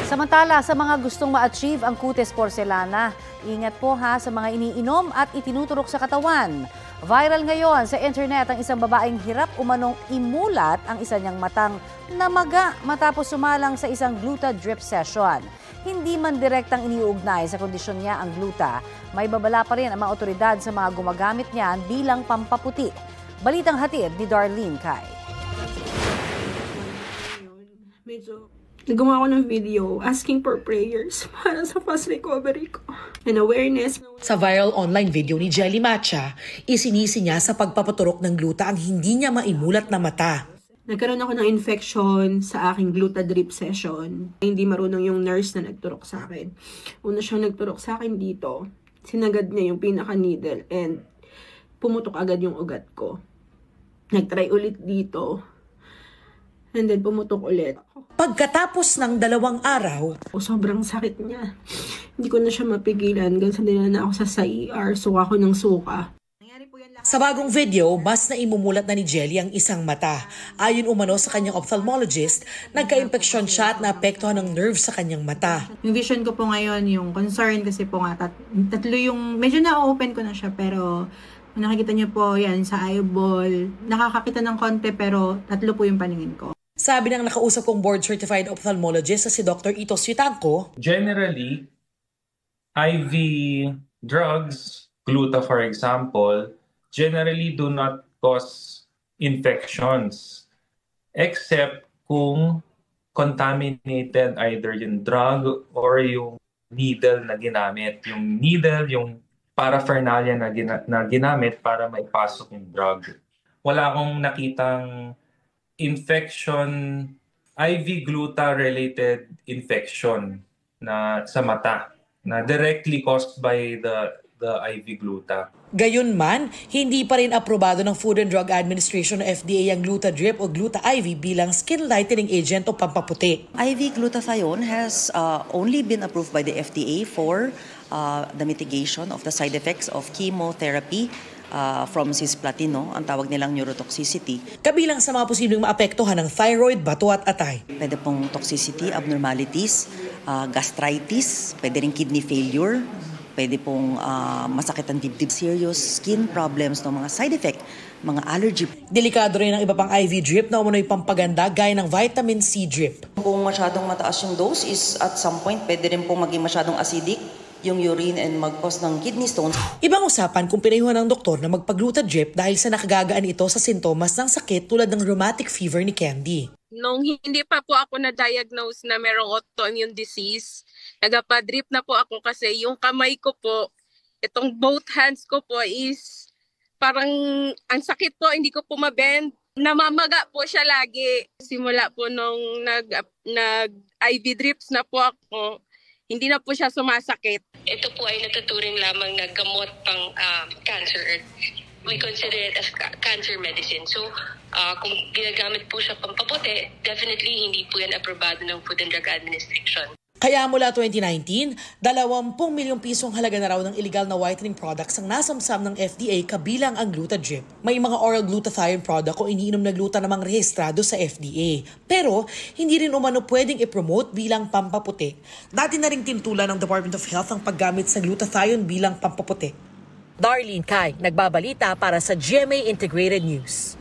Samantala, sa mga gustong ma-achieve ang Cutis porcelana, ingat po ha sa mga iniinom at itinuturok sa katawan. Viral ngayon sa internet ang isang babaeng hirap umanong imulat ang isa niyang matang namaga matapos sumalang sa isang gluta drip session. Hindi man direktang iniuugnay sa kondisyon niya ang gluta, may babala pa rin ang mga otoridad sa mga gumagamit niyan bilang pampaputi. Balitang hatid ni Darlene Kai. Nagawa ko ng video asking for prayers para sa fast recovery ko and awareness. Sa viral online video ni Jelly Matcha, isinisi niya sa pagpapaturok ng gluta ang hindi niya maimulat na mata. Nagkaroon ako ng infection sa aking gluta drip session. Hindi marunong yung nurse na nagturok sa akin. Una siyang nagturok sa akin dito, sinagad niya yung pinaka-needle and pumutok agad yung ugat ko. Nagtry ulit dito and then pumutok ulit. Pagkatapos ng 2 araw, sobrang sakit niya. Hindi ko na siya mapigilan. Gansan nila na ako sa ER. Suka ko ng suka. Sa bagong video, mas naimumulat na ni Jelly ang isang mata. Ayon umano sa kanyang ophthalmologist, nagka-impeksyon siya at naapektuhan ng nerve sa kanyang mata. Yung vision ko po ngayon, yung concern kasi po nga, tatlo yung, medyo na-open ko na siya, pero nakikita niyo po yan sa eyeball, nakakakita ng konti pero 3 po yung paningin ko. Sabi ng nakausap kong board-certified ophthalmologist na si Dr. Ito Suitanco, generally, IV drugs, gluta for example, generally do not cause infections except kung contaminated either yung drug or yung needle na ginamit. Yung needle, yung paraphernalia na ginamit para maipasok yung drug. Wala akong nakitang infection, IV gluta-related infection na sa mata na directly caused by the IV gluta. Gayunman, hindi pa rin aprobado ng Food and Drug Administration o FDA ang gluta drip o gluta IV bilang skin lightening agent o pampaputi. IV glutathione has only been approved by the FDA for the mitigation of the side effects of chemotherapy from cisplatin, ang tawag nilang neurotoxicity. Kabilang sa mga posibleng maapektuhan ng thyroid, bato at atay. Pwede pong toxicity, abnormalities, gastritis, pwede rin kidney failure, pwede pong masakit ang dibdib, serious skin problems, mga side effect, mga allergy. Delikado rin ang iba pang IV drip na umunoy pampaganda gaya ng vitamin C drip. Kung masyadong mataas yung dose is at some point pwede rin pong maging masyadong acidic yung urine and mag-cause ng kidney stones. Ibang usapan kung pinayuhan ng doktor na magpagluta drip dahil sa nakagagaan ito sa sintomas ng sakit tulad ng rheumatic fever ni Candy. Nung hindi pa po ako na-diagnose na merong autoimmune disease, nagpa-drip na po ako kasi yung kamay ko po, itong both hands ko po is parang ang sakit po, hindi ko po mabend. Namamaga po siya lagi. Simula po nung nag-IV drips na po ako, hindi na po siya sumasakit. Ito po ay natuturing lamang na gamot pang cancer. We consider it as cancer medicine. So, kung ginagamit po siya pampaputi, definitely hindi po yan aprobado ng Food and Drug Administration. Kaya mula 2019, 20 milyong pisong halaga na raw ng illegal na whitening products ang nasamsam ng FDA kabilang ang gluta drip. May mga oral glutathione product o iniinom na gluta namang rehistrado sa FDA. Pero hindi rin umano pwedeng i-promote bilang pampaputi. Dati na ring tintulan ng Department of Health ang paggamit sa glutathione bilang pampaputi. Darlene Kai, nagbabalita para sa GMA Integrated News.